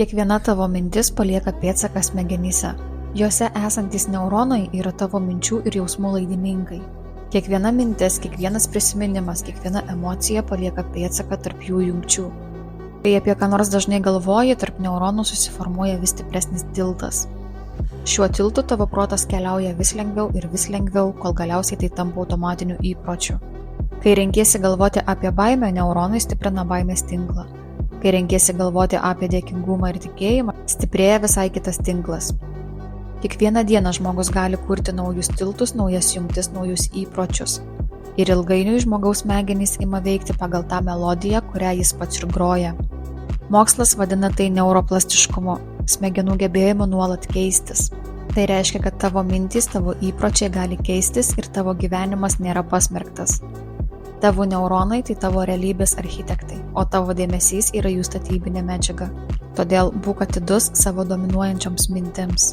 Kiekviena tavo mintis palieka pėdsaką smegenyse. Jose esantys neuronai yra tavo minčių ir jausmų laidininkai. Kiekviena mintis, kiekvienas prisiminimas, kiekviena emocija palieka pėdsaką tarp jų jungčių. Kai apie ką nors dažnai galvoji, tarp neuronų susiformuoja vis stipresnis tiltas. Šiuo tiltu tavo protas keliauja vis lengviau, kol galiausiai tai tampa automatiniu įpročiu. Kai renkiesi galvoti apie baimę, neuronai stiprina baimės tinklą. Kai renkiesi galvoti apie dėkingumą ir tikėjimą, stiprėja visai kitas tinklas. Kiekvieną dieną žmogus gali kurti naujus tiltus, naujas jungtis, naujus įpročius. Ir ilgainiui žmogaus smegenys ima veikti pagal tą melodiją, kurią jis pats ir groja. Mokslas vadina tai neuroplastiškumu, smegenų gebėjimu nuolat keistis. Tai reiškia, kad tavo mintys, tavo įpročiai gali keistis ir tavo gyvenimas nėra pasmerktas. Tavo neuronai tai tavo realybės architektai, o tavo dėmesys yra jų statybinė medžiaga. Todėl būk atidus savo dominuojančioms mintims.